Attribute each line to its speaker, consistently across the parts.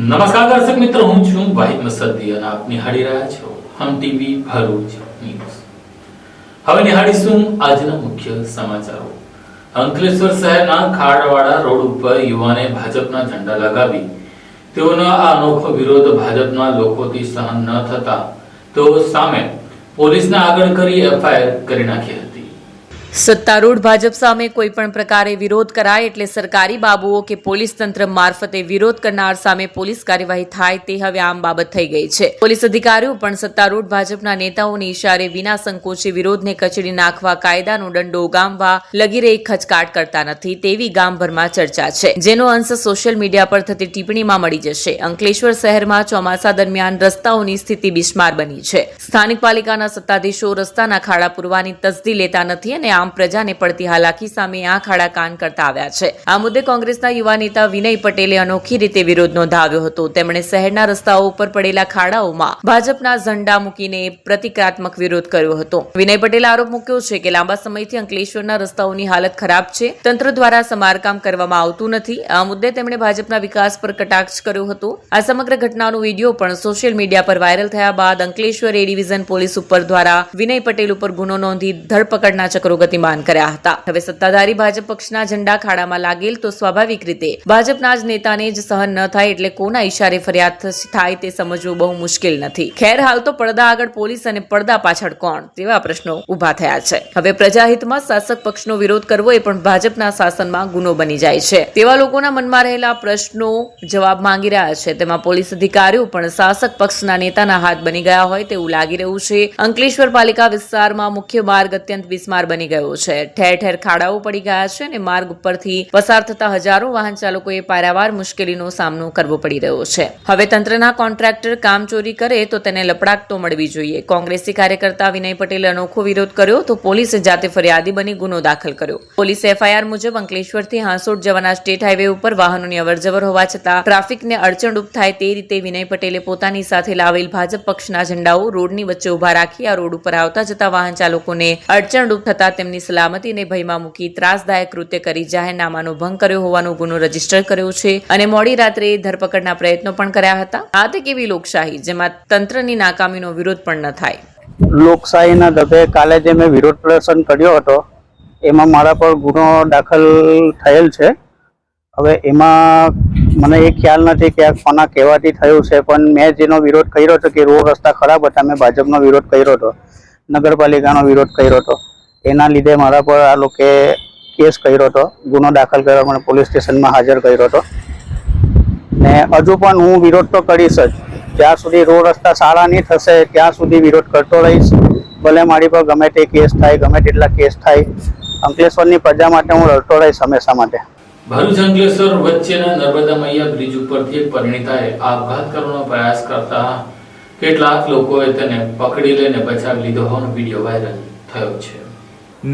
Speaker 1: નમસ્કાર દર્શક મિત્રો, હું છું વાહિદ મસદી અને આપ નિહાળી રહ્યા છો હમ ટીવી ભરૂચ ન્યૂઝ। હવે નિહાળીશું આજના મુખ્ય સમાચારો। અંકલેશ્વર શહેરના ખાડવાડા રોડ ઉપર યુવાને ભાજપના ઝંડા લગાવી તેઓનો આ અનોખો વિરોધ ભાજપના લોકોથી સહન ન થતા તેઓ સામે પોલીસને આગળ કરી એફઆઈઆર કરી નાખી હતી।
Speaker 2: સત્તારૂઢ ભાજપ સામે કોઈ પણ પ્રકારે વિરોધ કરાય એટલે સરકારી બાબુઓ કે પોલીસ તંત્ર મારફતે વિરોધ કરનાર સામે પોલીસ કાર્યવાહી થાય તે હવે આમ બાબત થઈ ગઈ છે। પોલીસ અધિકારીઓ પણ સત્તારૂઢ ભાજપના નેતાઓની ઇશારે વિના સંકોચે વિરોધને કચડી નાખવા કાયદાનો દંડો ઉગામવા લગી રહી ખચકાટ કરતા નથી તેવી ગામભરમાં ચર્ચા છે, જેનો અંશ સોશિયલ મીડિયા પર થતી ટિપ્પણીમાં મળી જશે। અંકલેશ્વર શહેરમાં ચોમાસા દરમિયાન રસ્તાઓની સ્થિતિ બિસ્માર બની છે। સ્થાનિક પાલિકાના સત્તાધીશો રસ્તાના ખાડા પૂરવાની તસદી લેતા નથી અને આમ પ્રજાને પડતી હાલાકી સામે આંખ આડા કાન કરતા આવ્યા છે। આ મુદ્દે કોંગ્રેસના યુવા નેતા વિનય પટેલે અનોખી રીતે વિરોધ નોંધાવ્યો હતો। તેમણે શહેરના રસ્તાઓ ઉપર પડેલા ખાડાઓમાં ભાજપના ઝંડા મૂકીને પ્રતિકાત્મક વિરોધ કર્યો હતો। વિનય પટેલે આરોપ મૂક્યો છે કે લાંબા સમયથી અંકલેશ્વરના રસ્તાઓની હાલત ખરાબ છે, તંત્ર દ્વારા સમારકામ કરવામાં આવતું નથી। આ મુદ્દે તેમણે ભાજપના વિકાસ પર કટાક્ષ કર્યો હતો। આ સમગ્ર ઘટનાનો વિડીયો પણ સોશિયલ મીડિયા પર વાયરલ થયા બાદ અંકલેશ્વર એ ડિવિઝન પોલીસ ઉપર દ્વારા વિનય પટેલ ઉપર ગુનો નોંધી ધરપકડના ચક્રો ગતિમાન કર્યા હતા। હવે સત્તાધારી ભાજપ પક્ષના ઝંડા ખાડામાં લાગેલ તો સ્વાભાવિક રીતે ભાજપના જ નેતાને જ સહન ન થાય એટલે કોના ઇશારે ફરિયાદ થાય તે સમજવું બહુ મુશ્કેલ નથી। ખેર, હાલ તો પડદા આગળ પોલીસ અને પડદા પાછળ કોણ તેવા પ્રશ્નો ઉભા થયા છે। હવે પ્રજાહિતમાં શાસક પક્ષનો વિરોધ કરવો એ પણ ભાજપના શાસનમાં ગુનો બની જાય છે તેવા લોકોના મનમાં રહેલા પ્રશ્નો જવાબ માંગી રહ્યા છે। તેમાં પોલીસ અધિકારીઓ પણ શાસક પક્ષના નેતાના હાથ બની ગયા હોય તેવું લાગી રહ્યું છે। અંકલેશ્વર પાલિકા વિસ્તારમાં મુખ્ય માર્ગ અત્યંત બિસ્માર બની ગયો છે। ઠેર ઠેર ખાડાઓ પડી ગયા છે અને માર્ગ ઉપરથી પસાર થતા હજારો વાહન ચાલકોએ પારાવાર મુશ્કેલીનો સામનો કરવો પડી રહ્યો છે। હવે તંત્રના કોન્ટ્રાક્ટર કામ ચોરી કરે તો તેને લપડાક તો મળવી જોઈએ। કોંગ્રેસી કાર્યકર્તા વિનય પટેલે અનોખો વિરોધ કર્યો તો પોલીસે જાતે ફરિયાદી બની ગુનો દાખલ કર્યો। પોલીસે એફઆઈઆર મુજબ અંકલેશ્વરથી હાંસોટ જવાના સ્ટેટ હાઈવે ઉપર વાહનોની અવરજવર હોવા છતાં ટ્રાફિકને અડચણરૂપ થાય તે રીતે વિનય પટેલે પોતાની સાથે લાવેલ ભાજપ પક્ષના ઝંડાઓ રોડની વચ્ચે ઉભા રાખી આ રોડ ઉપર આવતા જતા વાહન ચાલકોને અડચણરૂપ થતા તેમની સલામતીને ભયમાં મૂકી ત્રાસદાયક કૃત્ય કરી જાહેરનામાનો ભંગ કર્યો હોવાનો ગુનો રજીસ્ટર કર્યો છે અને મોડી રાત્રે ધરપકડના પ્રયત્નો પણ કર્યા હતા। આ તે કેવી લોકશાહી જેમાં તંત્રની નાકામીનો વિરોધ પણ ન થાય।
Speaker 3: લોકશાહીના દબે કાલે જે મેં વિરોધ પ્રદર્શન કર્યો હતો એમાં મારા પર ગુનો દાખલ થયેલ છે। હવે એમાં મને એ ખ્યાલ નથી કે આ કોના કહેવાથી થયું છે, પણ મેં જેનો વિરોધ કર્યો હતો કે રોડ રસ્તા ખરાબ હતા, મેં ભાજપનો વિરોધ કર્યો હતો, નગરપાલિકાનો વિરોધ કર્યો હતો, એના લીધે મારા પર આ લોકોએ કેસ કર્યો હતો, ગુનો દાખલ કર્યો, મને પોલીસ સ્ટેશનમાં હાજર કર્યો હતો ને હજુ પણ હું વિરોધ તો કરીશ જ। જ્યાં સુધી રોડ રસ્તા સારા નહીં થશે ત્યાં સુધી વિરોધ કરતો રહીશ। ભલે મારી પર ગમે તે કેસ થાય, ગમે તેટલા કેસ થાય, અંકલેશ્વરની પ્રજા માટે હું લડતો રહીશ હંમેશા માટે।
Speaker 1: ભરૂચ અંકલેશ્વર વચ્ચેના નર્મદા મૈયા બ્રિજ ઉપરથી એક પરિણીતાએ આપઘાત કરવાનો પ્રયાસ કરતા કેટલાક લોકોએ તેને પકડી લઈને બચાવી લીધો હોવાનો વિડીયો વાયરલ થયો છે।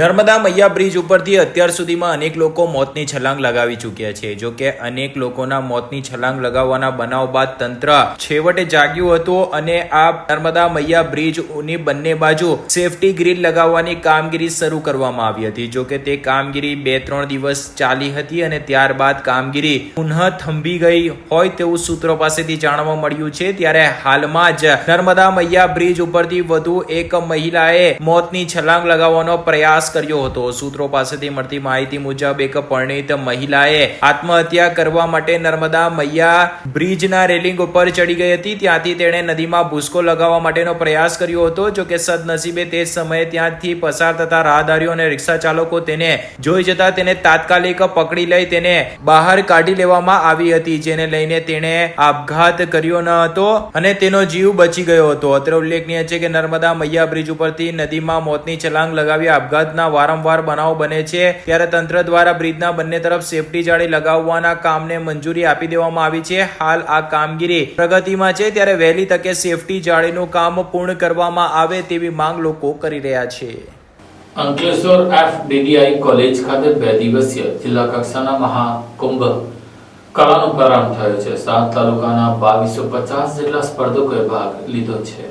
Speaker 4: નર્મદા મૈયા બ્રિજ ઉપરથી અત્યાર સુધીમાં અનેક લોકો મોતની છલાંગ લગાવી ચૂક્યા છે। જો કે અનેક લોકોના મોતની છલાંગ લગાવવાના બનાવ બાદ તંત્ર છેવટે જાગ્યું હતું અને આ નર્મદા મૈયા બ્રિજની બંને બાજુ સેફટી ગ્રીલ લગાવવાની કામગીરી શરૂ કરવામાં આવી હતી। જો કે તે કામગીરી 2-3 દિવસ ચાલી હતી અને ત્યારબાદ કામગીરી પુનઃ થંભી ગઈ હોય તેવું સૂત્રો પાસેથી જાણવા મળ્યું છે। ત્યારે હાલમાં જ નર્મદા મૈયા બ્રિજ ઉપરથી વધુ એક મહિલાએ મોતની છલાંગ લગાવવાનો પ્રયાસ કર્યો હતો। સૂત્રો પાસેથી મળતી માહિતી મુજબ એક પરિણીત મહિલાએ આત્મહત્યા કરવા માટે નર્મદા મૈયા બ્રિજના રેલિંગ ઉપર ચડી ગઈ હતી। ત્યાંથી તેણે નદીમાં ભૂસકો લગાવવા માટેનો પ્રયાસ કર્યો હતો। જો કે સદનસીબે તે સમયે ત્યાંથી પસાર થતા રાહદારીઓ અને રિક્ષા ચાલકો તેને જોઈ જતા તેને તાત્કાલિક પકડી લઈ તેને બહાર કાઢી લેવામાં આવી હતી, જેને લઈને તેણે આપઘાત કર્યો ન હતો અને તેનો જીવ બચી ગયો હતો। અત્રે ઉલ્લેખનીય છે કે નર્મદા મૈયા બ્રિજ ઉપરથી નદીમાં મોતની છલાંગ લગાવી આપઘાત વારંવાર બનાવ બને છે। ત્યારે તંત્ર દ્વારા બ્રિજના બંને તરફ સેફટી જાળી લગાવવાના કામને મંજૂરી આપી દેવામાં આવી છે। હાલ આ કામગીરી પ્રગતિમાં છે, ત્યારે વહેલી તકે સેફટી જાળીનું કામ પૂર્ણ કરવામાં આવે તેવી માંગ લોકો કરી રહ્યા છે।
Speaker 1: અંકલેશ્વર FDDI કોલેજ ખાતે 2 દિવસીય જિલ્લા કક્ષાના મહાકુંભ કલાનો પ્રારંભ થયો છે। 7 તાલુકાના 2250 જેટલા સ્પર્ધકોએ ભાગ લીધો છે।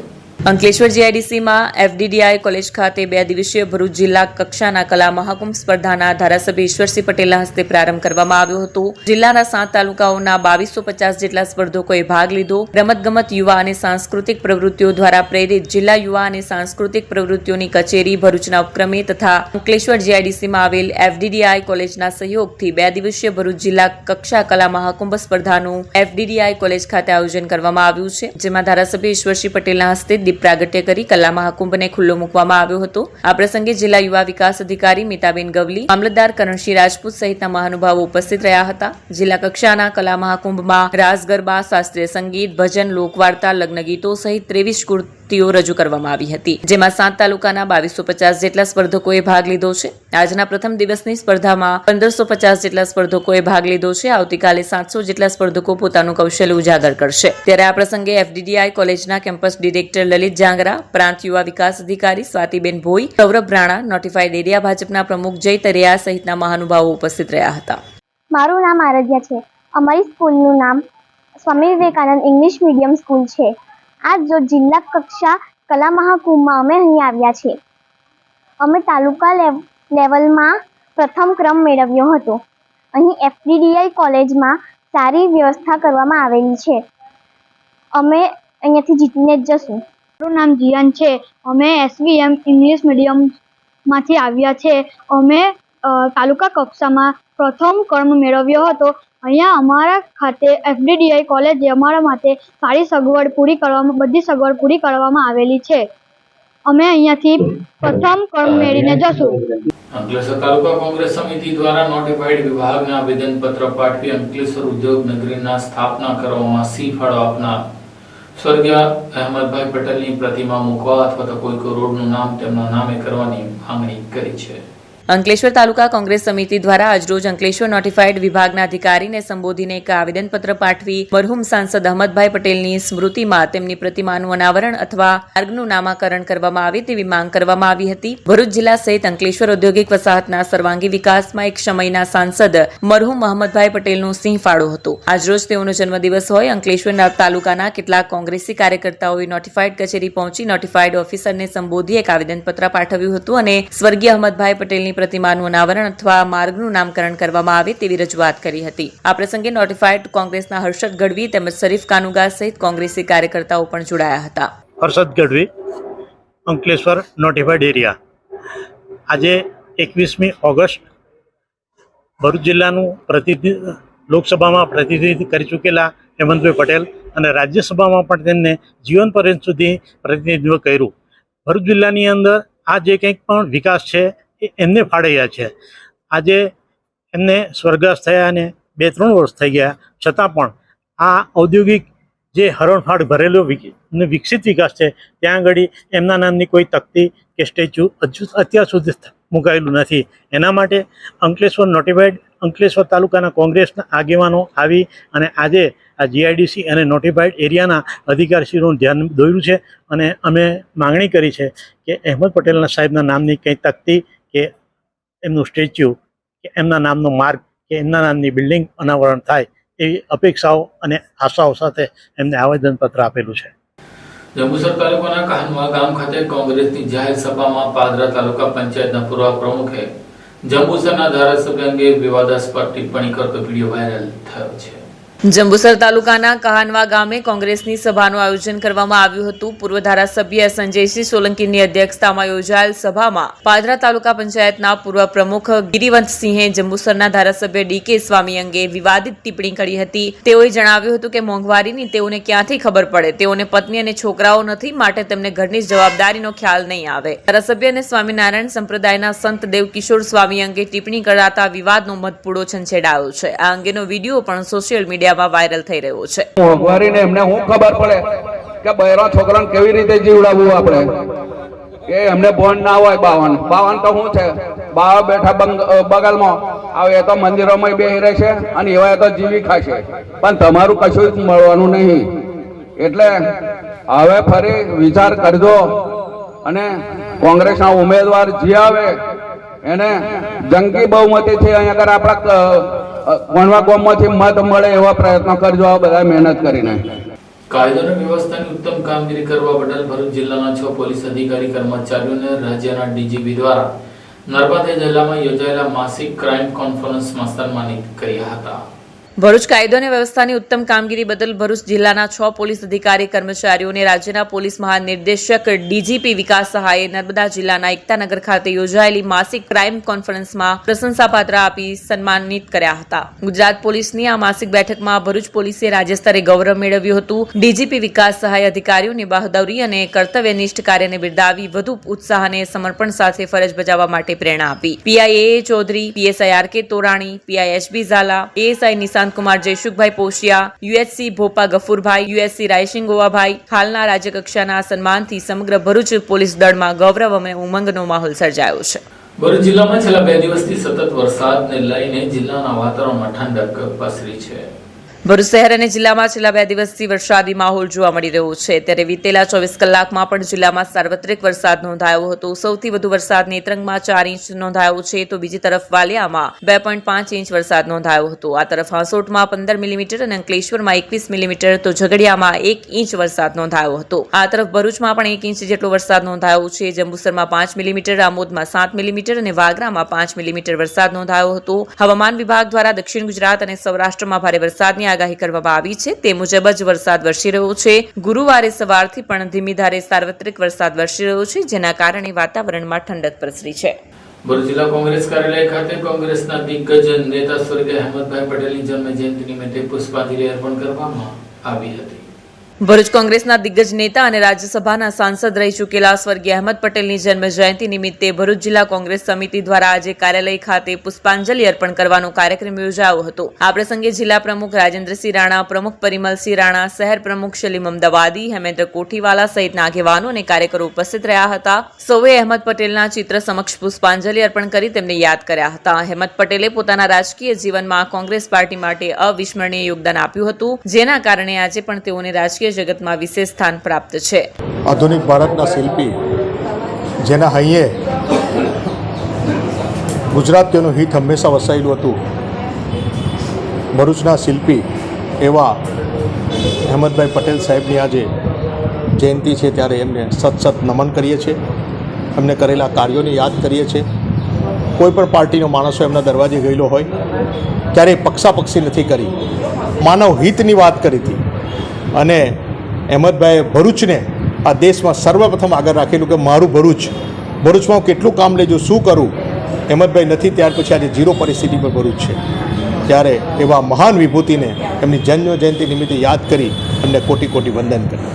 Speaker 2: અંકલેશ્વર જીઆઈડીસીમાં એફડીડીઆઈ કોલેજ ખાતે 2 દિવસીય ભરૂચ જિલ્લા કક્ષાના કલા મહાકુંભ સ્પર્ધાના ધારાસભ્ય ઈશ્વરસિંહ પટેલના હસ્તે પ્રારંભ કરવામાં આવ્યો હતો. જિલ્લાના 7 તાલુકાઓના 2250 જેટલા સ્પર્ધકોએ ભાગ લીધો. રમતગમત, યુવા અને સાંસ્કૃતિક પ્રવૃત્તિઓ દ્વારા પ્રેરિત જિલ્લા યુવા અને સાંસ્કૃતિક પ્રવૃત્તિઓની કચેરી ભરૂચના ઉપક્રમે તથા અંકલેશ્વર જીઆઈડીસીમાં આવેલ એફડીડીઆઈ કોલેજના સહયોગથી 2 દિવસીય ભરૂચ જિલ્લા કક્ષા કલા મહાકુંભ સ્પર્ધાનું એફડીડીઆઈ કોલેજ ખાતે આયોજન કરવામાં આવ્યું છે, જેમાં ધારાસભ્ય ઈશ્વરસિંહ પટેલના હસ્તે દીપ પ્રાગટ્ય કરી કલા મહાકુંભને ખુલ્લો મૂકવામાં આવ્યો હતો. આ પ્રસંગે જિલ્લા યુવા વિકાસ અધિકારી મીતાબેન ગવલી, મામલતદાર કરણસિંહ રાજપૂત સહિતના મહાનુભાવો ઉપસ્થિત રહ્યા હતા. જિલ્લા કક્ષાના કલા મહાકુંભમાં રાસ ગરબા, શાસ્ત્રીય સંગીત, ભજન, લોકવાર્તા, લગ્ન ગીતો સહિત 23 કૃતિઓ રજૂ કરવામાં આવી હતી, જેમાં 7 તાલુકાના 2250 જેટલા સ્પર્ધકોએ ભાગ લીધો છે. આજના પ્રથમ દિવસની સ્પર્ધામાં 1550 જેટલા સ્પર્ધકોએ ભાગ લીધો છે. આવતીકાલે 700 જેટલા સ્પર્ધકો પોતાનું કૌશલ્ય ઉજાગર કરશે. ત્યારે આ પ્રસંગે એફડીડીઆઈ કોલેજના કેમ્પસ ડિરેક્ટર લલિત જાંગરા, પ્રાંત યુવા વિકાસ અધિકારી સ્વાતિબેન ભોઈ, સૌરભ રાણા, નોટિફાઈડ એરિયા ભાજપના પ્રમુખ જય તરિયા સહિતના મહાનુભાવો ઉપસ્થિત રહ્યા હતા.
Speaker 5: મારું નામ આરાધ્યા છે. અમારી સ્કૂલનું નામ Swami Vivekananda English medium school છે. આજ જો જિલ્લા કક્ષા કલા મહાકુંભમાં અમે અહીં આવ્યા છે. અમે તાલુકા લેવલમાં પ્રથમ ક્રમ મેળવ્યો હતો. અહીં એફડીડીઆઈ કોલેજમાં સારી વ્યવસ્થા કરવામાં આવેલી છે. અમે અહીંયાથી જીતીને જ જશું.
Speaker 6: મારું નામ જીયાન છે. અમે એસવીએમ ઇંગ્લિશ મીડિયમમાંથી આવ્યા છે. અમે તાલુકા કક્ષામાં પ્રથમ ક્રમ મેળવ્યો હતો. અહીંયા અમારા ખાતે એફડીડીઆઈ કોલેજે અમારા માટે સારી સગવડ બધી સગવડ પૂરી કરવામાં આવેલી છે. અમે અહીંયાથી પ્રથમ ક્રમ મેળવીને જશું.
Speaker 1: અંકલેશ્વર તાલુકા કોંગ્રેસ સમિતિ દ્વારા નોટિફાઈડ વિભાગને આવેદનપત્ર પાઠવી અંકલેશ્વર ઉદ્યોગ નગરીના સ્થાપના કરવામાં સિંહ ફાળો આપનાર સ્વર્ગીય અહેમદભાઈ પટેલની પ્રતિમા મૂકવા અથવા તો કોઈ રોડનું નામ તેમના નામે કરવાની માંગણી કરી છે.
Speaker 2: અંકલેશ્વર તાલુકા કોંગ્રેસ સમિતિ દ્વારા આજરોજ અંકલેશ્વર નોટિફાઈડ વિભાગના અધિકારીને સંબોધીને એક આવેદનપત્ર પાઠવી મરહુમ સાંસદ અહમદભાઈ પટેલની સ્મૃતિમાં તેમની પ્રતિમાનું અનાવરણ અથવા માર્ગનું નામાકરણ કરવામાં આવે તેવી માંગ કરવામાં આવી હતી. ભરૂચ જિલ્લા સહિત અંકલેશ્વર ઔદ્યોગિક વસાહતના સર્વાંગી વિકાસમાં એક સમયના સાંસદ મરહુમ અહમદભાઈ પટેલનો સિંહ ફાળો હતો. આજરોજ તેઓનો જન્મદિવસ હોય અંકલેશ્વર તાલુકાના કેટલાક કોંગ્રેસી કાર્યકર્તાઓએ નોટિફાઈડ કચેરી પહોંચી નોટિફાઈડ ઓફિસરને સંબોધી એક આવેદનપત્ર પાઠવ્યું હતું અને સ્વર્ગીય અહમદભાઈ પટેલની પ્રતિમાનું અનાવરણ અથવા માર્ગનું નામકરણ કરવામાં આવે તેવી રજૂઆત કરી હતી. આ પ્રસંગે નોટિફાઈડ કોંગ્રેસના હર્ષદ ગઢવી તેમજ શરીફ કાનુગા સહિત કોંગ્રેસી કાર્યકર્તાઓ પણ જોડાયા હતા.
Speaker 7: Harshad Gadhvi, Ankleshwar notified area. આજે 21મી ઓગસ્ટ ભરૂચ જિલ્લાનું લોકસભામાં પ્રતિનિધિત્વ કરી ચૂકેલા હેમંતભાઈ પટેલ અને રાજ્યસભામાં પણ તેમને જીવન પર્યંત સુધી પ્રતિનિધિત્વ કર્યું. ભરૂચ જિલ્લાની અંદર આ જે કંઈક પણ વિકાસ છે એમને ફાળવ્યા છે. આજે એમને સ્વર્ગસ્થ થયા અને 2-3 વર્ષ થઈ ગયા, છતાં પણ આ ઔદ્યોગિક જે હરણફાળ ભરેલો વિકસિત વિકાસ છે ત્યાં આગળ એમના નામની કોઈ તકતી કે સ્ટેચ્યુ અત્યાર સુધી મુકાયેલું નથી. એના માટે અંકલેશ્વર નોટિફાઈડ અંકલેશ્વર તાલુકાના કોંગ્રેસના આગેવાનો આવી અને આજે આ જીઆઈડીસી અને નોટિફાઈડ એરિયાના અધિકારીશ્રીનું ધ્યાન દોર્યું છે અને અમે માંગણી કરી છે કે અહેમદ પટેલના સાહેબના નામની કંઈ તકતી કે એમનું સ્ટેચ્યુ કે એમના નામનો માર્ગ કે એમના નામની બિલ્ડિંગ અનાવરણ થાય એવી અપેક્ષાઓ અને આશાઓ સાથે એમને આવેદનપત્ર આપેલું છે.
Speaker 1: જંબુસર તાલુકાના કાહનવા ગામ ખાતે કોંગ્રેસની જાહેર સભામાં પાદરા તાલુકા પંચાયતના પૂર્વ પ્રમુખે જંબુસરના ધારાસભ્ય અંગે વિવાદાસ્પદ ટિપ્પણી કરતો વિડીયો વાયરલ થયો છે.
Speaker 2: જંબુસર તાલુકાના કહાનવા ગામે કોંગ્રેસની સભાનું આયોજન કરવામાં આવ્યું હતું. પૂર્વ ધારાસભ્ય સંજયસિંહ સોલંકીની અધ્યક્ષતામાં યોજાયેલ સભામાં પાદરા તાલુકા પંચાયતના પૂર્વ પ્રમુખ ગિરિવંતસિંહે જંબુસરના ધારાસભ્ય ડીકે સ્વામી અંગે વિવાદિત ટિપ્પણી કરી હતી. તેઓએ જણાવ્યું હતું કે મોંઘવારીની તેઓને ક્યાંથી ખબર પડે, તેઓને પત્ની અને છોકરાઓ નથી, માટે તેમને ઘરની જવાબદારીનો ખ્યાલ નહીં આવે. ધારાસભ્ય અને સ્વામિનારાયણ સંપ્રદાયના સંત દેવકિશોર સ્વામી અંગે ટિપ્પણી કરાતા વિવાદનો મધપૂડો છંછેડાયો છે. આ અંગેનો વિડીયો પણ સોશિયલ મીડિયા વાયરલ થઈ રહ્યો છે.
Speaker 8: મોંઘવારીને એમને શું ખબર પડે કે બૈરા છોકરાને કેવી રીતે જીવડાવવું આપણે, કે એમને બોન્ડ ના હોય. 52 તો શું છે, બાવા બેઠા બગલમાં આવે તો મંદિરોમાં બેહી રહેશે અને એવા તો જીવી ખાશે, પણ તમારું કશું જ મળવાનું નહીં. એટલે હવે ફરી વિચાર કરજો અને કોંગ્રેસના ઉમેદવાર જે આવે એને જંગી બહુમતીથી અહીંયા આગળ આપણા કોણવા ગામમાંથી મત મળે એવા પ્રયત્નો કરજો, આ બધા મહેનત કરીને.
Speaker 1: કાયદો અને વ્યવસ્થાની ઉત્તમ કામગીરી કરવા બદલ ભરૂચ જિલ્લાના 6 પોલીસ અધિકારી કર્મચારીઓને રાજ્યના ડીજીપી દ્વારા નર્મદા જિલ્લામાં યોજાયેલા માસિક ક્રાઇમ કોન્ફરન્સમાં સન્માનિત કર્યા હતા.
Speaker 2: ભરૂચ કાયદો અને વ્યવસ્થાની ઉત્તમ કામગીરી બદલ ભરૂચ જિલ્લાના 6 પોલીસ અધિકારી કર્મચારીઓને રાજ્યના પોલીસ મહાનિર્દેશક ડીજીપી વિકાસ સહાયે નર્મદા જિલ્લાના એકતાનગર ખાતે યોજાયેલી માસિક ક્રાઇમ કોન્ફરન્સમાં પ્રશંસાપાત્ર આપી સન્માનિત કર્યા હતા. ગુજરાત પોલીસની આ માસિક બેઠકમાં ભરૂચ પોલીસે રાજ્ય સ્તરે ગૌરવ મેળવ્યું હતું. ડીજીપી વિકાસ સહાય અધિકારીઓની બહાદુરી અને કર્તવ્યનિષ્ઠ કાર્યને બિરદાવી વધુ ઉત્સાહ અને સમર્પણ સાથે ફરજ બજાવવા માટે પ્રેરણા આપી. PI Chaudhary, PSI R K Torani, PI HB Zala, ASI Nishant Kumar Jaysukhbhai Poshiya, UHC Bhopa Gafurbhai, UHC Raysing Govabhai હાલના રાજ્યકક્ષાના સન્માનથી સમગ્ર ભરૂચ પોલીસ દળમાં ગૌરવ અને ઉમંગનો માહોલ સર્જાયો છે.
Speaker 1: ભરૂચ જિલ્લામાં છેલ્લા 2 દિવસથી સતત વરસાદને લઈને જિલ્લાના વાતાવરણમાં ઠંડક પસરી છે.
Speaker 2: ભરૂચ શહેર અને જિલ્લામાં છેલ્લા 2 દિવસથી વરસાદી માહોલ જોવા મળી રહ્યો છે. ત્યારે વીતેલા 24 કલાકમાં પણ જિલ્લામાં સાર્વત્રિક વરસાદ નોંધાયો હતો. સૌથી વધુ વરસાદ નેત્રંગમાં 4 ઇંચ નોંધાયો છે, તો બીજી તરફ વાલિયામાં 2.5 ઇંચ વરસાદ નોંધાયો હતો. આ તરફ હાંસોટમાં 15 મિલીમીટર અને અંકલેશ્વરમાં 21 મિલીમીટર, તો ઝઘડિયામાં 1 ઇંચ વરસાદ નોંધાયો હતો. આ તરફ ભરૂચમાં પણ 1 ઇંચ જેટલો વરસાદ નોંધાયો છે. જંબુસરમાં 5 મિલીમીટર, આમોદમાં 7 મિલીમીટર અને વાગરામાં 5 મિલીમીટર વરસાદ નોંધાયો હતો. હવામાન વિભાગ દ્વારા દક્ષિણ ગુજરાત અને સૌરાષ્ટ્રમાં ભારે વરસાદની આગાહી કરવામાં આવી છે. તે મુજબ જ વરસાદ વરસી રહ્યો છે. ગુરુવારે સવારથી પણ ધીમી ધારે સાર્વત્રિક વરસાદ વરસી રહ્યો છે, જેના કારણે વાતાવરણમાં ઠંડક પ્રસરી છે.
Speaker 1: ભરૂચ જિલ્લા કોંગ્રેસ કાર્યાલય ખાતે કોંગ્રેસના દિગ્ગજ નેતા સ્વર્ગીય અહેમદભાઈ પટેલની જન્મ જયંતિ નિમિત્તે પુષ્પાંજલિ અર્પણ કરવામાં આવી હતી.
Speaker 2: ભરૂચ કોંગ્રેસના દિગ્ગજ નેતા અને રાજ્યસભાના સાંસદ રહી ચૂકેલા સ્વર્ગીય અહેમદ પટેલની જન્મ જયંતિ નિમિત્તે ભરૂચ જિલ્લા કોંગ્રેસ સમિતિ દ્વારા આજે કાર્યાલય ખાતે પુષ્પાંજલિ અર્પણ કરવાનો કાર્યક્રમ યોજાયો હતો. આ પ્રસંગે જિલ્લા પ્રમુખ રાજેન્દ્રસિંહ રાણા, પ્રમુખ પરિમલસિંહ રાણા, શહેર પ્રમુખ સલીમ અમદાવાદી, હેમેન્દ્ર કોઠીવાલા સહિતના આગેવાનો અને કાર્યકરો ઉપસ્થિત રહ્યા હતા. સૌએ અહેમદ પટેલના ચિત્ર સમક્ષ પુષ્પાંજલિ અર્પણ કરી તેમને યાદ કર્યા હતા. અહેમદ પટેલે પોતાના રાજકીય જીવનમાં કોંગ્રેસ પાર્ટી માટે અવિસ્મરણીય યોગદાન આપ્યું હતું, જેના કારણે આજે પણ તેઓને રાજકીય જગતમાં વિશેષ સ્થાન પ્રાપ્ત છે.
Speaker 9: આધુનિક ભારતના શિલ્પી, જેના હૈયે ગુજરાતીઓનું હિત હંમેશા વસાયેલું હતું, ભરૂચના શિલ્પી એવા અહેમદભાઈ પટેલ સાહેબની આજે જયંતિ છે, ત્યારે એમને સતત નમન કરીએ છીએ. એમને કરેલા કાર્યોને યાદ કરીએ છીએ. કોઈ પણ પાર્ટીનો માણસો એમના દરવાજે ગયેલો હોય ત્યારે પક્ષાપક્ષી નથી કરી, માનવ હિતની વાત કરી હતી. અને અહેમદભાઈએ ભરૂચને આ દેશમાં સર્વપ્રથમ આગળ રાખેલું કે મારું ભરૂચમાં હું કેટલું કામ લેજો, શું કરું. અહેમદભાઈ નથી ત્યાર પછી આજે 0 પરિસ્થિતિ પર ભરૂચ છે. ત્યારે એવા મહાન વિભૂતિને એમની જન્મ જયંતિ નિમિત્તે યાદ કરી એમને કોટી કોટી વંદન કરી.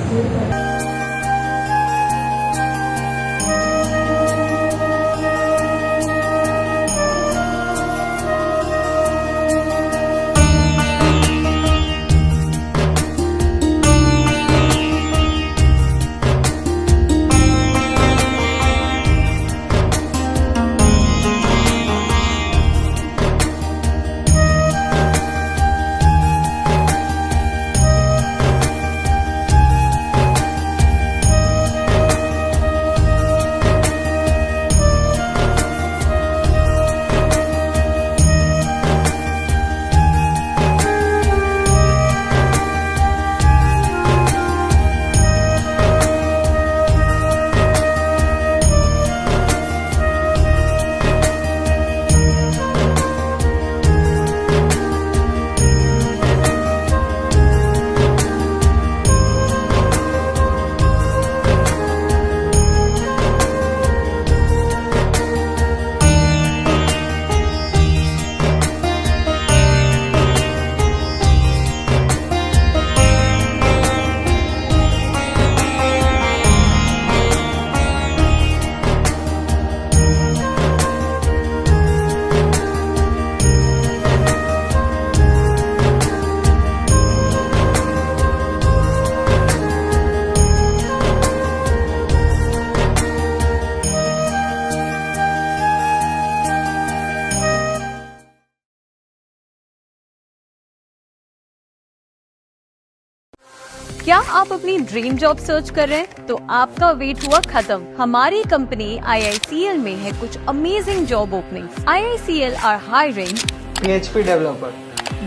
Speaker 10: क्या आप अपनी ड्रीम जॉब सर्च कर रहे हैं? तो आपका वेट हुआ खत्म. हमारी कंपनी IICL में है कुछ amazing job openings. IICL are hiring
Speaker 11: PHP developer,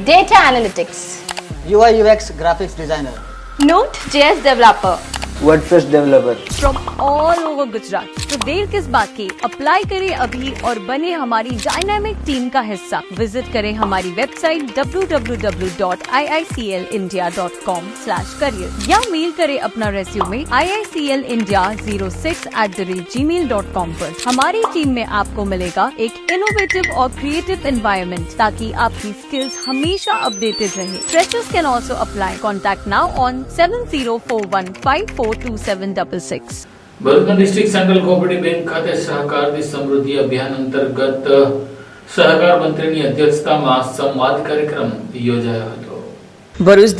Speaker 10: data analytics,
Speaker 11: UI UX graphics designer,
Speaker 10: Node.js developer
Speaker 3: WordPress developer
Speaker 10: from all over Gujarat. तो देर किस बात की, अप्लाई करें अभी और बने हमारी डायनामिक टीम का हिस्सा। विजिट करें हमारी वेबसाइट www.iiclindia.com/career या मेल करें अपना रेज्यूमे iiclindia06@gmail.com पर। हमारी टीम में आपको मिलेगा एक इनोवेटिव और क्रिएटिव एनवायरनमेंट ताकि आपकी स्किल्स हमेशा अपडेटेड रहे। Freshers can also apply. Contact now on 7041542766।
Speaker 1: ભરૂચના ડિસ્ટ્રિક્ટ સેન્ટ્રલ કોઓપરેટિવ બેંક ખાતે સહકારથી સમૃદ્ધિ અભિયાન અંતર્ગત સહકાર મંત્રીની અધ્યક્ષતામાં સંવાદ કાર્યક્રમ યોજાયો હતો।
Speaker 2: ભરૂચ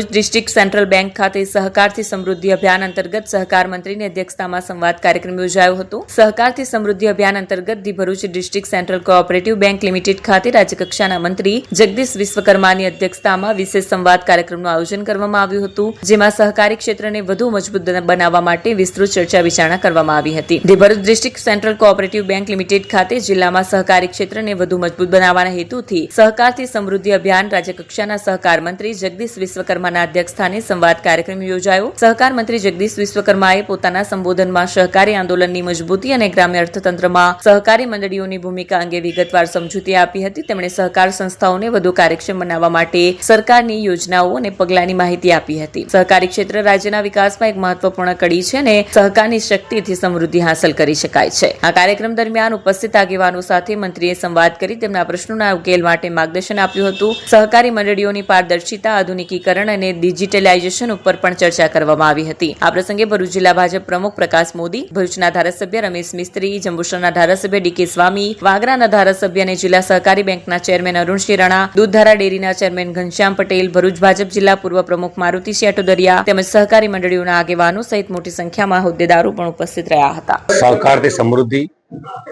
Speaker 2: ડિસ્ટ્રિક્ટ સેન્ટ્રલ બેંક ખાતે સહકારથી સમૃદ્ધિ અભિયાન અંતર્ગત સહકાર મંત્રીની અધ્યક્ષતામાં સંવાદ કાર્યક્રમ યોજાયો હતો। સહકારથી સમૃદ્ધિ અભિયાન અંતર્ગત the Bharuch district central cooperative bank limited ખાતે રાજ્યકક્ષાના મંત્રી જગદીશ વિશ્વકર્માની અધ્યક્ષતામાં વિશેષ સંવાદ કાર્યક્રમનું આયોજન કરવામાં આવ્યું હતું, જેમાં સહકારી ક્ષેત્રને વધુ મજબૂત બનાવવા માટે વિસ્તૃત ચર્ચા વિચારણા કરવામાં આવી હતી। The Bharuch district central cooperative bank limited ખાતે જિલ્લામાં સહકારી ક્ષેત્રને વધુ મજબૂત બનાવવાના હેતુથી સહકારથી સમૃદ્ધિ અભિયાન રાજ્યકક્ષાના સહકાર મંત્રી જગદીશ વિશ્વકર્માના અધ્યક્ષસ્થાને સંવાદ કાર્યક્રમ યોજાયો। સહકાર મંત્રી જગદીશ વિશ્વકર્માએ પોતાના સંબોધનમાં સહકારી આંદોલનની મજબૂતી અને ગ્રામ્ય અર્થતંત્રમાં સહકારી મંડળીઓની ભૂમિકા અંગે વિગતવાર સમજૂતી આપી હતી। તેમણે સહકાર સંસ્થાઓને વધુ કાર્યક્ષમ બનાવવા માટે સરકારની યોજનાઓ અને પગલાંની માહિતી આપી હતી। સહકારી ક્ષેત્ર રાજ્યના વિકાસમાં એક મહત્વપૂર્ણ કડી છે અને સહકારની શક્તિથી સમૃદ્ધિ હાંસલ કરી શકાય છે। આ કાર્યક્રમ દરમિયાન ઉપસ્થિત આગેવાનો સાથે મંત્રીએ સંવાદ કરી તેમના પ્રશ્નોના ઉકેલ માટે માર્ગદર્શન આપ્યું હતું। સહકારી મંડળીઓની પારદર્શિતા, આધુનિકીકરણ અને ડિજિટલાઇઝેશન ઉપર પણ ચર્ચા કરવામાં આવી હતી। આ પ્રસંગે ભરૂચ જિલ્લા ભાજપ પ્રમુખ પ્રકાશ મોદી, ભરૂચના ધારાસભ્ય રમેશ મિસ્ત્રી, જંબુસરના ધારાસભ્ય ડીકે સ્વામી, વાગરાના ધારાસભ્ય અને જિલ્લા સહકારી બેંકના ચેરમેન અરુણસિંહ રાણા, દૂધધારા ડેરીના ચેરમેન ઘનશ્યામ પટેલ, ભરૂચ ભાજપ જિલ્લા પૂર્વ પ્રમુખ મારુતિસિંહ આટોદરિયા તેમજ સહકારી મંડળીઓના આગેવાનો સહિત મોટી સંખ્યામાં હોદ્દેદારો પણ ઉપસ્થિત રહ્યા હતા।
Speaker 11: સહકારથી સમૃદ્ધિ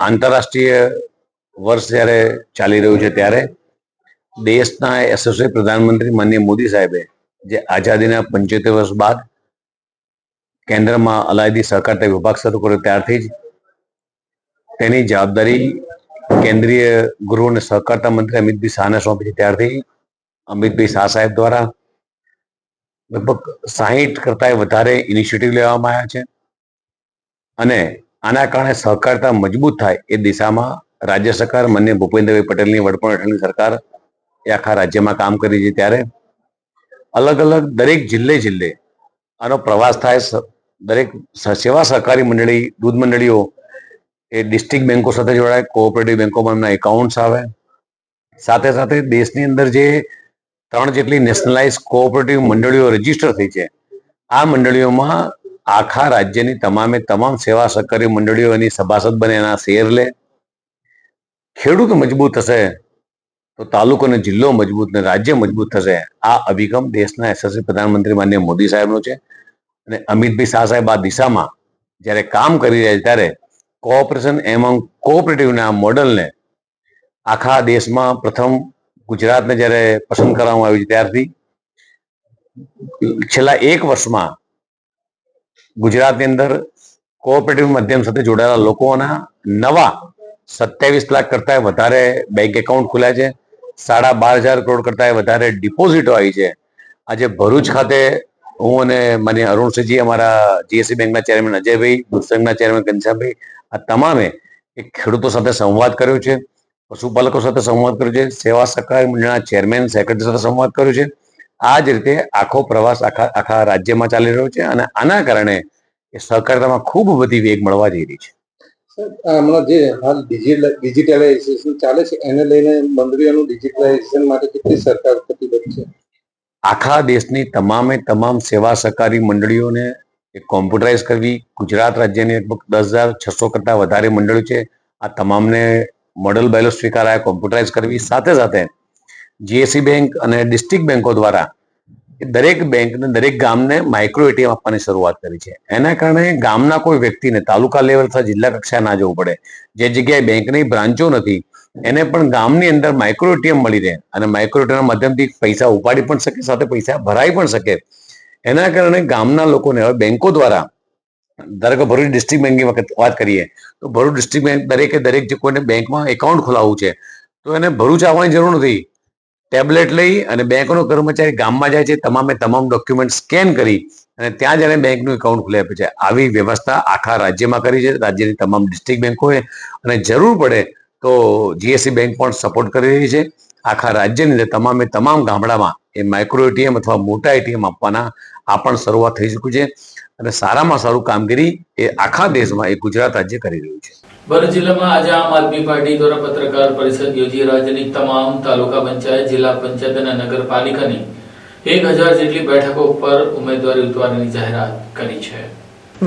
Speaker 11: આંતરરાષ્ટ્રીય વર્ષ જ્યારે ચાલી રહ્યું છે ત્યારે દેશના યશસ્વી પ્રધાનમંત્રી માનનીય મોદી સાહેબે જે આઝાદીના 75 વર્ષ બાદ કેન્દ્રમાં અલાયદી સહકારિતા વિભાગ શરૂ કર્યો ત્યારથી જ તેની જવાબદારી કેન્દ્રીય ગૃહ અને સહકારિતા મંત્રી અમિતભાઈ શાહને સોંપી ત્યારથી અમિતભાઈ શાહ સાહેબ દ્વારા લગભગ 60 કરતા વધારે ઇનિશિયેટિવ લેવામાં આવ્યા છે અને આના કારણે સહકારિતા મજબૂત થાય એ દિશામાં રાજ્ય સરકાર માનનીય ભૂપેન્દ્રભાઈ પટેલની વડપણ હેઠળની સરકાર એ આખા રાજ્યમાં કામ કરી છે। ત્યારે અલગ અલગ દરેક જિલ્લે આનો પ્રવાસ થાય। દરેક સેવા સહકારી મંડળી, દૂધ મંડળીઓ એ ડિસ્ટ્રિક્ટ બેંકો સાથે જોડાય, કોઓપરેટિવ બેંકોમાં એમના એકાઉન્ટ્સ આવે। સાથે સાથે દેશની અંદર જે 3 જેટલી નેશનલાઇઝ કોઓપરેટિવ મંડળીઓ રજીસ્ટર થઈ છે, આ મંડળીઓમાં આખા રાજ્યની તમામ સેવા સહકારી મંડળીઓ એની સભાસદ બને, એના શેર લે। ખેડૂત મજબૂત થશે તો તાલુકો અને જિલ્લો મજબૂત ને રાજ્ય મજબૂત થશે। આ અભિગમ દેશના યશસ્વી પ્રધાનમંત્રી માનનીય મોદી સાહેબનો છે અને અમિતભાઈ શાહ સાહેબ આ દિશામાં જ્યારે કામ કરી રહ્યા છે ત્યારે કોઓપરેશન એમંગ કોઓપરેટિવના મોડલને આખા દેશમાં પ્રથમ ગુજરાતને જ્યારે પસંદ કરવામાં આવ્યું છે ત્યારથી છેલ્લા 1 વર્ષમાં ગુજરાતની અંદર કોઓપરેટિવ માધ્યમ સાથે જોડાયેલા લોકોના નવા 27 લાખ કરતા વધારે બેંક એકાઉન્ટ ખુલ્યા છે। 12,500 કરોડ કરતા વધારે ડિપોઝિટો આવી છે। આજે ભરૂચ ખાતે હું અને માન્ય અરુણસિંહજી, અમારા જીએસસી બેંકના ચેરમેન અજયભાઈ, દૂધસંઘના ચેરમેન ઘનશ્યામભાઈ, આ તમામે એક ખેડૂતો સાથે સંવાદ કર્યો છે, પશુપાલકો સાથે સંવાદ કર્યો છે, સેવા સહકારી મંડળના ચેરમેન સેક્રેટરી સાથે સંવાદ કર્યો છે। આ જ રીતે આખો પ્રવાસ આખા રાજ્યમાં ચાલી રહ્યો છે અને આના કારણે એ સહકારિતામાં ખૂબ બધી વેગ મળવા જઈ રહી છે।
Speaker 12: હમણાં જે હાલ ડિજિટલાઇઝેશન ચાલે છે એને લઈને મંડળીઓનું ડિજિટલાઇઝેશન માટે કેટલી સરકાર પ્રતિબદ્ધ છે?
Speaker 11: આખા દેશની તમામ સેવા સહકારી મંડળીઓને કોમ્પ્યુટરાઇઝ કરવી। ગુજરાત રાજ્યની લગભગ 10,600 કરતા વધારે મંડળીઓ છે, આ તમામને મોડલ બાયલો સ્વીકારાયા કોમ્પ્યુટરાઇઝ કરવી। સાથે સાથે જીએસસી બેંક અને ડિસ્ટ્રિક્ટ બેંકો દ્વારા દરેક બેંકને દરેક ગામને માઇક્રો એટીએમ આપવાની શરૂઆત કરી છે। એના કારણે ગામના કોઈ વ્યક્તિને તાલુકા લેવલ અથવા જિલ્લા કક્ષાએ ના જવું પડે। જે જગ્યાએ બેંકની બ્રાન્ચો નથી એને પણ ગામની અંદર માઇક્રો એટીએમ મળી રહે અને માઇક્રો એટીએમના માધ્યમથી પૈસા ઉપાડી પણ શકે, સાથે પૈસા ભરાઈ પણ શકે। એના કારણે ગામના લોકોને હવે બેંકો દ્વારા, ધારો કે ભરૂચ ડિસ્ટ્રિક્ટ બેંકની વાત કરીએ તો ભરૂચ ડિસ્ટ્રિક્ટ બેંક દરેક જે કોઈને બેંકમાં એકાઉન્ટ ખોલાવવું છે તો એને ભરૂચ આવવાની જરૂર નથી। ટેબ્લેટ લઈ અને બેંકનો કર્મચારી ગામમાં જાય છે, તમામે તમામ ડોક્યુમેન્ટ સ્કેન કરી અને ત્યાં જઈને બેંકનું એકાઉન્ટ ખોલી આપે છે. આવી વ્યવસ્થા આખા રાજ્યમાં કરી છે, રાજ્યની તમામ ડિસ્ટ્રિક્ટ બેંકોએ, અને જરૂર પડે તો જીએસસી બેંક પણ સપોર્ટ કરી રહી છે. આખા રાજ્યની અંદર તમામે તમામ ગામડામાં એ માઇક્રો એટીએમ અથવા મોટા એટીએમ આપવાના આ પણ શરૂઆત થઈ ચૂક્યું છે, અને સારામાં સારું કામગીરી એ આખા દેશમાં એ ગુજરાત રાજ્ય કરી રહ્યું છે.
Speaker 1: ભરૂચ જિલ્લામાં આજે આમ આદમી પાર્ટી દ્વારા પત્રકાર પરિષદ યોજી રાજ્યની તમામ તાલુકા પંચાયત, જિલ્લા પંચાયત અને નગરપાલિકાની 1000 જેટલી બેઠકો પર ઉમેદવારી ઉતારવાની જાહેરાત કરી છે.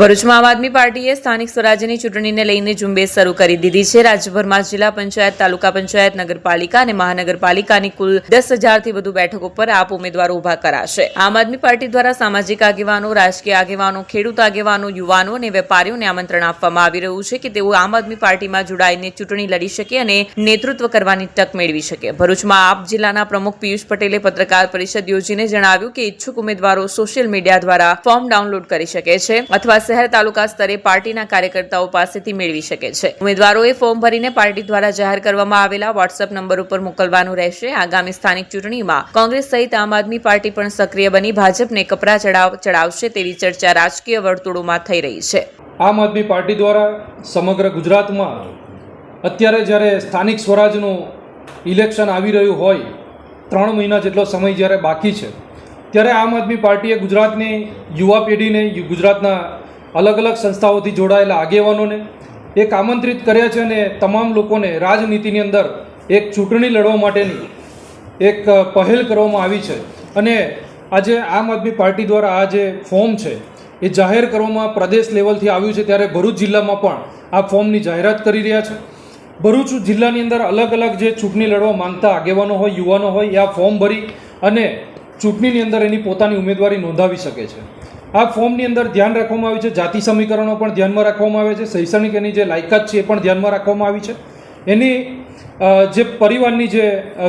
Speaker 2: ભરૂચમાં આમ આદમી પાર્ટીએ સ્થાનિક સ્વરાજ્યની ચૂંટણીને લઈને ઝુંબેશ શરૂ કરી દીધી છે. રાજ્યભરમાં જિલ્લા પંચાયત, તાલુકા પંચાયત, નગરપાલિકા અને મહાનગરપાલિકાની કુલ 10,000થી વધુ બેઠકો પર આપ ઉમેદવારો ઉભા કરાશે. આમ આદમી પાર્ટી દ્વારા સામાજિક આગેવાનો, રાજકીય આગેવાનો, ખેડૂત આગેવાનો, યુવાનો અને વેપારીઓને આમંત્રણ આપવામાં આવી રહ્યું છે કે તેઓ આમ આદમી પાર્ટીમાં જોડાઈને ચૂંટણી લડી શકે અને નેતૃત્વ કરવાની તક મેળવી શકે. ભરૂચમાં આપ જિલ્લાના પ્રમુખ પિયુષ પટેલે પત્રકાર પરિષદ યોજીને જણાવ્યું કે ઇચ્છુક ઉમેદવારો સોશિયલ મીડિયા દ્વારા ફોર્મ ડાઉનલોડ કરી શકે છે અથવા શહેર તાલુકા સ્તરે પાર્ટીના કાર્યકર્તાઓ પાસેથી મેળવી શકે છે. ઉમેદવારોએ ફોર્મ ભરીને પાર્ટી દ્વારા જાહેર કરવામાં આવેલા વોટ્સએપ નંબર ઉપર મોકલવાનું રહેશે. આગામી સ્થાનિક ચૂંટણીમાં કોંગ્રેસ સહિત આમ આદમી પાર્ટી પણ સક્રિય બની ભાજપને કપરા ચડાવશે તેવી ચર્ચા રાજકીય વર્તુળોમાં થઈ રહી છે.
Speaker 13: આમ આદમી પાર્ટી દ્વારા સમગ્ર ગુજરાતમાં અત્યારે જ્યારે સ્થાનિક સ્વરાજનું ઇલેક્શન આવી રહ્યું હોય, 3 મહિના જેટલો સમય જ્યારે બાકી છે, ત્યારે આમ આદમી પાર્ટીએ ગુજરાતની યુવા પેઢીને, ગુજરાતના અલગ અલગ સંસ્થાઓથી જોડાયેલા આગેવાનોને એક આમંત્રિત કર્યા છે અને તમામ લોકોને રાજનીતિની અંદર એક ચૂંટણી લડવા માટેની એક પહેલ કરવામાં આવી છે. અને આજે આમ આદમી પાર્ટી દ્વારા આ જે ફોર્મ છે એ જાહેર કરવામાં પ્રદેશ લેવલથી આવ્યું છે, ત્યારે ભરૂચ જિલ્લામાં પણ આ ફોર્મની જાહેરાત કરી રહ્યા છે. ભરૂચ જિલ્લાની અંદર અલગ અલગ જે ચૂંટણી લડવા માંગતા આગેવાનો હોય, યુવાનો હોય, એ આ ફોર્મ ભરી અને ચૂંટણીની અંદર એની પોતાની ઉમેદવારી નોંધાવી શકે છે. આ ફોર્મની અંદર ધ્યાન રાખવામાં આવ્યું છે, જાતિ સમીકરણો પણ ધ્યાનમાં રાખવામાં આવે છે, શૈક્ષણિક એની જે લાયકાત છે એ પણ ધ્યાનમાં રાખવામાં આવી છે, એની જે પરિવારની જે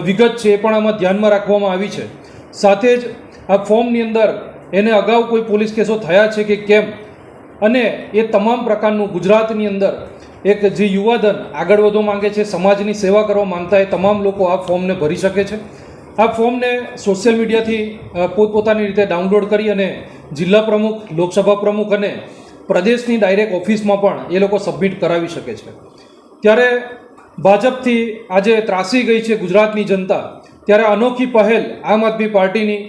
Speaker 13: વિગત છે એ પણ આમાં ધ્યાનમાં રાખવામાં આવી છે. સાથે જ આ ફોર્મની અંદર એને અગાઉ કોઈ પોલીસ કેસો થયા છે કે કેમ, અને એ તમામ પ્રકારનું ગુજરાતની અંદર એક જે યુવાધન આગળ વધવા માંગે છે, સમાજની સેવા કરવા માંગતા એ તમામ લોકો આ ફોર્મને ભરી શકે છે. આ ફોર્મને સોશિયલ મીડિયાથી પોતપોતાની રીતે ડાઉનલોડ કરી અને જિલ્લા પ્રમુખ, લોકસભા પ્રમુખ અને પ્રદેશની ડાયરેક્ટ ઓફિસમાં પણ એ લોકો સબમિટ કરાવી શકે છે. ત્યારે ભાજપથી આજે ત્રાસી ગઈ છે ગુજરાતની જનતા, ત્યારે અનોખી પહેલ આમ આદમી પાર્ટીની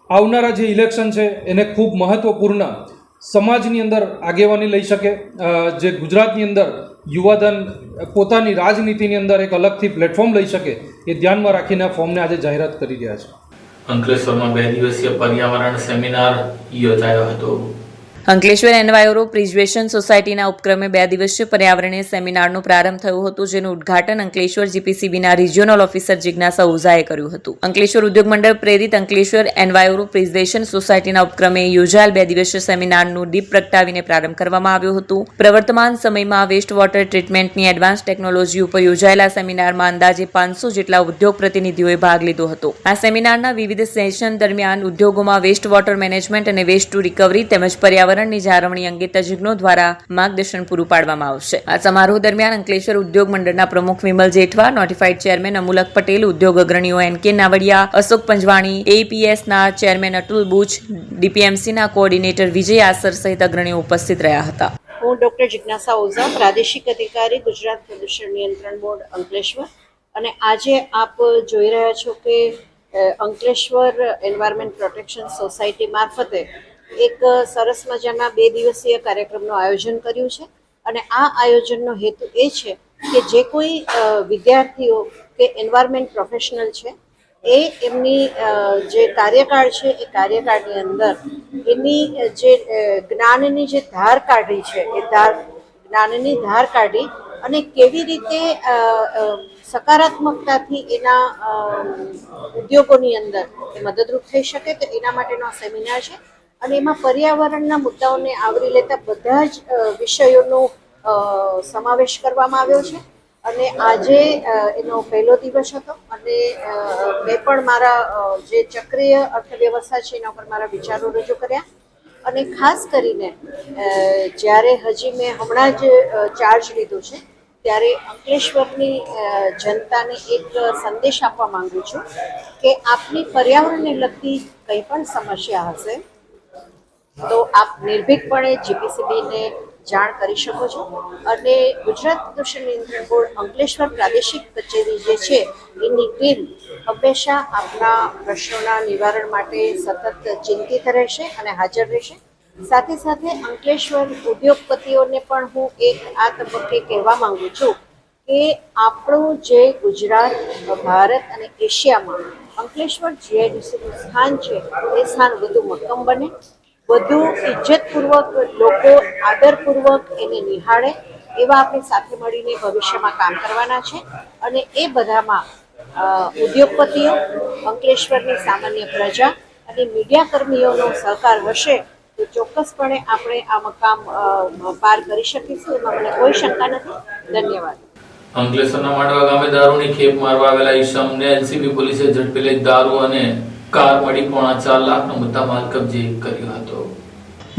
Speaker 13: આવનારા જે ઇલેક્શન છે એને ખૂબ મહત્ત્વપૂર્ણ સમાજની અંદર આગેવાની લઈ શકે, જે ગુજરાતની અંદર યુવાધન પોતાની રાજનીતિની અંદર એક અલગથી પ્લેટફોર્મ લઈ શકે, એ ધ્યાનમાં રાખીને આ ફોર્મને આજે જાહેરાત કરી રહ્યા છે.
Speaker 1: અંકલેશ્વરમાં 2 દિવસીય પર્યાવરણ સેમિનાર યોજાયો હતો.
Speaker 2: અંકલેશ્વર એન્વાયરો પ્રિઝર્વેશન સોસાયટીના ઉપક્રમે 2 દિવસીય પર્યાવરણીય સેમિનારનો પ્રારંભ થયો હતો, જેનું ઉદ્ઘાટન અંકલેશ્વર જીપીસીબીના રિજિયોનલ ઓફિસર જિજ્ઞાસા ઓઝાએ કર્યું હતું. અંકલેશ્વર ઉદ્યોગ મંડળ પ્રેરિત અંકલેશ્વર એન્વાયરો પ્રિઝર્વેશન સોસાયટીના ઉપક્રમે યોજાયેલ 2 દિવસીય સેમિનારનું દીપ પ્રગટાવીને પ્રારંભ કરવામાં આવ્યો હતો. પ્રવર્તમાન સમયમાં વેસ્ટ વોટર ટ્રીટમેન્ટની એડવાન્સ ટેકનોલોજી ઉપર યોજાયેલા સેમિનારમાં અંદાજે 500 જેટલા ઉદ્યોગ પ્રતિનિધિઓએ ભાગ લીધો હતો. આ સેમિનારના વિવિધ સેશન દરમિયાન ઉદ્યોગોમાં વેસ્ટ વોટર મેનેજમેન્ટ અને વેસ્ટ ટુ રિકવરી તેમજ પર્યાવરણની જાળવણી અંગે તજજ્ઞો દ્વારા માર્ગદર્શન પૂરું પાડવામાં આવશે. આ સમારોહ દરમિયાન અંકલેશ્વર ઉદ્યોગ મંડળના પ્રમુખ વિમલ જેઠવા, નોટિફાઈડ ચેરમેન અમુલક પટેલ, ઉદ્યોગ અગ્રણીઓ એનકે નાવડિયા, અશોક પંજવાણી, એઈપીએસના ચેરમેન અતુલ બુચ, ડીપીએમસીના કોઓર્ડિનેટર વિજય આસર સહિત અગ્રણીઓ ઉપસ્થિત રહ્યા હતા.
Speaker 14: હું ડૉક્ટર જિજ્ઞાસા ઓઝા, પ્રાદેશિક અધિકારી, ગુજરાત પ્રદૂષણ નિયંત્રણ બોર્ડ, અંકલેશ્વર. અને આજે આપ જોઈ રહ્યા છો કે અંકલેશ્વર એન્વાયરમેન્ટ પ્રોટેક્શન સોસાયટી મારફતે એક સરસ મજાના 2 દિવસીય કાર્યક્રમનું આયોજન કર્યું છે. અને આ આયોજનનો હેતુ એ છે કે જે કોઈ વિદ્યાર્થીઓ કે એન્વાયરમેન્ટ પ્રોફેશનલ છે એ એમની જે કાર્યકાળ છે એ કાર્યકાળની અંદર એની જે જ્ઞાનની જે ધાર કાઢી છે એ જ્ઞાનની ધાર કાઢી અને કેવી રીતે સકારાત્મકતાથી એના ઉદ્યોગોની અંદર એ મદદરૂપ થઈ શકે, તો એના માટેનો સેમિનાર છે. અને એમાં પર્યાવરણના મુદ્દાઓને આવરી લેતા બધા જ વિષયોનો સમાવેશ કરવામાં આવ્યો છે. અને આજે એનો પહેલો દિવસ હતો અને મેં પણ મારા જે ચક્રીય અર્થવ્યવસ્થા છે એના ઉપર મારા વિચારો રજૂ કર્યા. અને ખાસ કરીને જ્યારે હજી મેં હમણાં જ ચાર્જ લીધો છે ત્યારે અંકલેશ્વરની જનતાને એક સંદેશ આપવા માંગુ છું કે આપની પર્યાવરણને લગતી કંઈ પણ સમસ્યા હશે તો આપ નિર્ભીકપણે જીપીસીબીને જાણ કરી શકો છો અને ગુજરાત પ્રદૂષણ નિયંત્રણ બોર્ડ અંકલેશ્વર પ્રાદેશિક કચેરી જે છે એની ટીમ હંમેશા આપના પ્રશ્નોના નિવારણ માટે સતત ચિંતિત રહેશે અને હાજર રહેશે. સાથે સાથે અંકલેશ્વર ઉદ્યોગપતિઓને પણ હું એક આ તબક્કે કહેવા માંગુ છું કે આપણું જે ગુજરાત, ભારત અને એશિયામાં અંકલેશ્વર જીઆઈડીસીનું સ્થાન છે એ સ્થાન વધુ મક્કમ બને, વધુ ઇજ્જતપૂર્વક લોકો આદરપૂર્વક એને નિહાળે એવા આપણે સાથે મળીને ભવિષ્યમાં કામ કરવાના છે. અને એ બધામાં ઉદ્યોગપતિઓ, અંકલેશ્વરની સામાન્ય પ્રજા અને મીડિયા કર્મીઓનો સહકાર હશે તો ચોક્કસપણે આપણે આ મકામ પાર કરી શકીશું, એમાં મને કોઈ શંકા નથી. ધન્યવાદ.
Speaker 1: અંકલેશ્વરના માંડવા ગામે દારૂની ખેપ મારવા આવેલા ઈસમને એલસીબી પોલીસે ઝડપી લઈ દારૂ અને કાર મળી 4.5 લાખનો મુદ્દામાલ કબજે કર્યો હતો.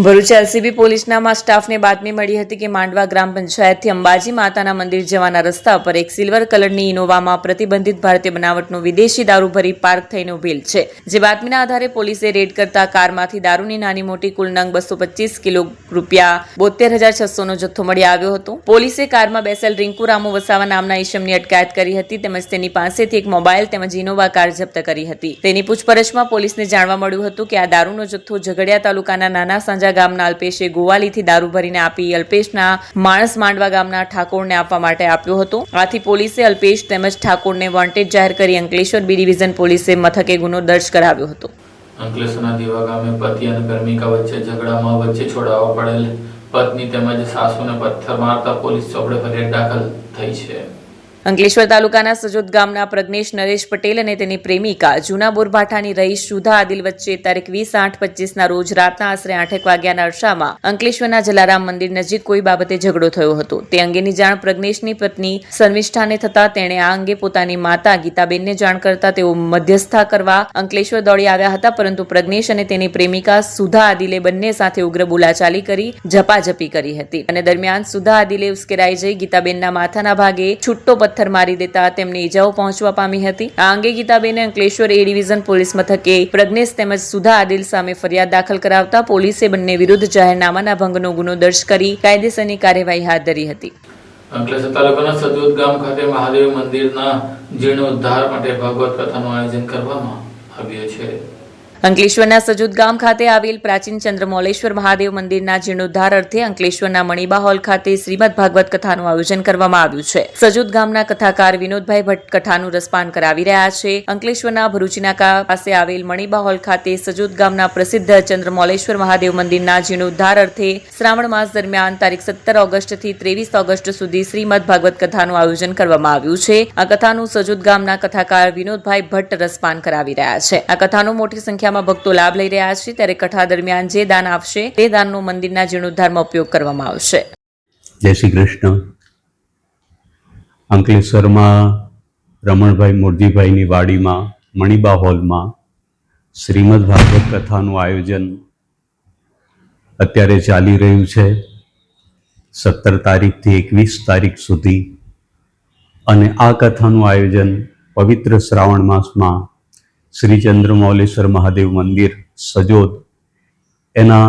Speaker 2: ભરૂચ એલસીબી પોલીસના સ્ટાફને બાતમી મળી હતી કે માંડવા ગ્રામ પંચાયતથી અંબાજી માતાના મંદિર જવાના રસ્તા પર એક સિલ્વર કલરની ઇનોવામાં પ્રતિબંધિત ભારતીય બનાવટનો વિદેશી દારૂ ભરી પાર્ક થઈને ઉભેલ છે. જે બાતમીના આધારે પોલીસે રેડ કરતા કારમાંથી દારૂની નાની મોટી કુલ નંગ 225 કિલો રૂપિયા 72,600નો જથ્થો મળી આવ્યો હતો. પોલીસે કારમાં બેસેલ રિંકુ રામુ વસાવા નામના ઈસમની અટકાયત કરી હતી તેમજ તેની પાસેથી એક મોબાઈલ તેમજ ઇનોવા કાર જપ્ત કરી હતી. તેની પૂછપરછમાં પોલીસને જાણવા મળ્યું હતું કે આ દારૂનો જથ્થો ઝઘડિયા તાલુકાના નાના સાંજા ગામના અલ્પેશે ગોવાલીથી દારૂ ભરીને આપી અલ્પેશના માણસ માંડવા ગામના ઠાકોરને આપવા માટે આપ્યો હતો. આથી પોલીસે અલ્પેશ તેમજ ઠાકોરને વોન્ટેડ જાહેર કરી અંકલેશ્વર બી ડિવિઝન પોલીસે મથકે ગુનો દર્જ કરાવ્યો હતો.
Speaker 1: અંકલેશ્વરના દીવા ગામે પતિ અને પ્રેમિકા વચ્ચે ઝઘડામાં વચ્ચે છોડાવવા પડેલ પત્ની તેમજ સાસુને પથ્થર મારતા પોલીસ ચોપડે ફરિયાદ દાખલ થઈ છે.
Speaker 2: અંકલેશ્વર તાલુકાના સજોદ ગામના પ્રજ્ઞેશ નરેશ પટેલ અને તેની પ્રેમિકા જૂના બોરભાઠાની રહીશ સુધા આદિલ વચ્ચે તારીખ 20/8/25ના રોજ રાતના આશરે 8 વાગ્યાના અરસામાં અંકલેશ્વરના જલારામ મંદિર નજીક કોઈ બાબતે ઝઘડો થયો હતો. તે અંગેની જાણ પ્રજ્ઞેશની પત્ની શર્મિષ્ઠાને થતા તેણે આ અંગે પોતાની માતા ગીતાબેનને જાણ કરતા તેઓ મધ્યસ્થતા કરવા અંકલેશ્વર દોડી આવ્યા હતા. પરંતુ પ્રજ્ઞેશ અને તેની પ્રેમિકા સુધા આદિલે બંને સાથે ઉગ્ર બોલાચાલી કરી ઝપાઝપી કરી હતી અને દરમિયાન સુધા આદિલે ઉશ્કેરાઈ જઈ ગીતાબેનના માથાના ભાગે છૂટો પથ્થર મારી દેતા તેમને ઈજાઓ પહોંચવા પામી હતી. આ અંગે ગીતાબેને અંકલેશ્વર એ ડિવિઝન પોલીસ મથકે પ્રજ્ઞેશ તેમજ સુધા આદિલ સામે ફરિયાદ દાખલ કરાવતા પોલીસે બંને વિરુદ્ધ જાહેરનામાના ભંગનો ગુનો દર્જ કરી કાયદેસરની કાર્યવાહી હાથ ધરી હતી.
Speaker 1: અંકલેશ્વર તાલુકાના સદોદ ગામ ખાતે મહાદેવ મંદિરના જીર્ણોદ્ધાર માટે ભાગવત કથાનું આયોજન કરવામાં આવ્યું છે.
Speaker 2: અંકલેશ્વરના સજોદ ગામ ખાતે આવેલ પ્રાચીન ચંદ્રમૌલેશ્વર મહાદેવ મંદિરના જીર્ણોદ્ધાર અર્થે અંકલેશ્વરના મણિબા હોલ ખાતે શ્રીમદ ભાગવત કથાનું આયોજન કરવામાં આવ્યું છે. સજોદ ગામના કથાકાર વિનોદભાઈ ભટ્ટ કથાનું રસપાન કરાવી રહ્યા છે. અંકલેશ્વરના ભરૂચીનાકા પાસે આવેલ મણિબા હોલ ખાતે સજોદ ગામના પ્રસિદ્ધ ચંદ્રમૌલેશ્વર મહાદેવ મંદિરના જીર્ણોદ્ધાર અર્થે શ્રાવણ માસ દરમિયાન તારીખ 17 ઓગસ્ટથી 23 ઓગસ્ટ સુધી શ્રીમદ ભાગવત કથાનું આયોજન કરવામાં આવ્યું છે. આ કથાનું સજોદ ગામના કથાકાર વિનોદભાઈ ભટ્ટ રસપાન કરાવી રહ્યા છે. આ કથાનો મોટી સંખ્યામાં ભક્તો લાભ લઈ રહ્યા છે. ત્યારે કથા દરમિયાન જે દાન આપશે તે દાનનો મંદિરના જીર્ણોદ્ધારમાં ઉપયોગ કરવામાં આવશે.
Speaker 15: જય શ્રી કૃષ્ણ. અંકલેશ્વરમાં રમણભાઈ મોરજીભાઈની વાડીમાં મણિબા હોલમાં શ્રીમદ ભાગવત કથાનું આયોજન અત્યારે ચાલી રહ્યું છે. 17 તારીખથી 21 તારીખ સુધી અને આ કથાનું આયોજન પવિત્ર શ્રાવણ માસમાં શ્રી ચંદ્રમૌલેશ્વર મહાદેવ મંદિર સજોદ એના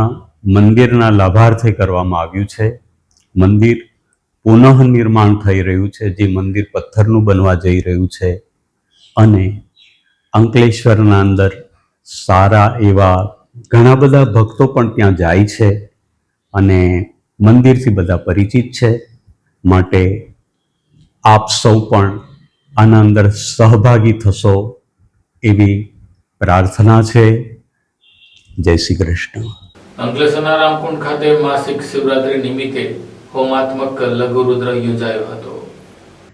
Speaker 15: મંદિરના લાભાર્થે કરવામાં આવ્યું છે. મંદિર પુનઃ નિર્માણ થઈ રહ્યું છે, જે મંદિર પથ્થરનું બનવા જઈ રહ્યું છે અને અંકલેશ્વરના અંદર સારા એવા ઘણા બધા ભક્તો પણ ત્યાં જાય છે અને મંદિરથી બધા પરિચિત છે. માટે આપ સૌ પણ આના અંદર સહભાગી થશો એવી પ્રાર્થના છે. જય શ્રી કૃષ્ણ.
Speaker 1: અંકલેશ્વરના રામકુંડ ખાતે માસિક શિવરાત્રી નિમિત્તે હોમાત્મક લઘુ રુદ્ર યોજાયો હતો.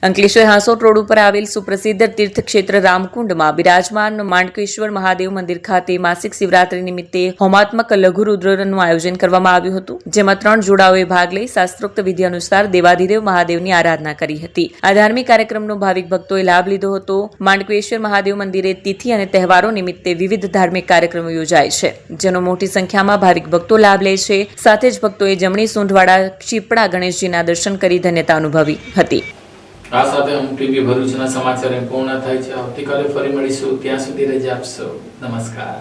Speaker 2: અંકલેશ્વર હાંસોટ રોડ ઉપર આવેલ સુપ્રસિદ્ધ તીર્થક્ષેત્ર રામકુંડમાં બિરાજમાન માંડકેશ્વર મહાદેવ મંદિર ખાતે માસિક શિવરાત્રી નિમિત્તે હોમાત્મક લઘુ રુદ્રનું આયોજન કરવામાં આવ્યું હતું, જેમાં 3 જોડાઓએ ભાગ લઈ શાસ્ત્રોક્ત વિધિ અનુસાર દેવાધિદેવ મહાદેવની આરાધના કરી હતી. આ ધાર્મિક કાર્યક્રમનો ભાવિક ભક્તોએ લાભ લીધો હતો. માંડકેશ્વર મહાદેવ મંદિરે તિથિ અને તહેવારો નિમિત્તે વિવિધ ધાર્મિક કાર્યક્રમો યોજાય છે, જેનો મોટી સંખ્યામાં ભાવિક ભક્તો લાભ લે છે. સાથે જ ભક્તોએ જમણી સૂંઢવાળા ચીપડા ગણેશજીના દર્શન કરી ધન્યતા અનુભવી હતી.
Speaker 1: આ સાથે હું ટીવી ભરૂચના સમાચાર પૂર્ણ થાય છે. આવતીકાલે ફરી મળીશું. ત્યાં સુધી રજા આપશો. નમસ્કાર.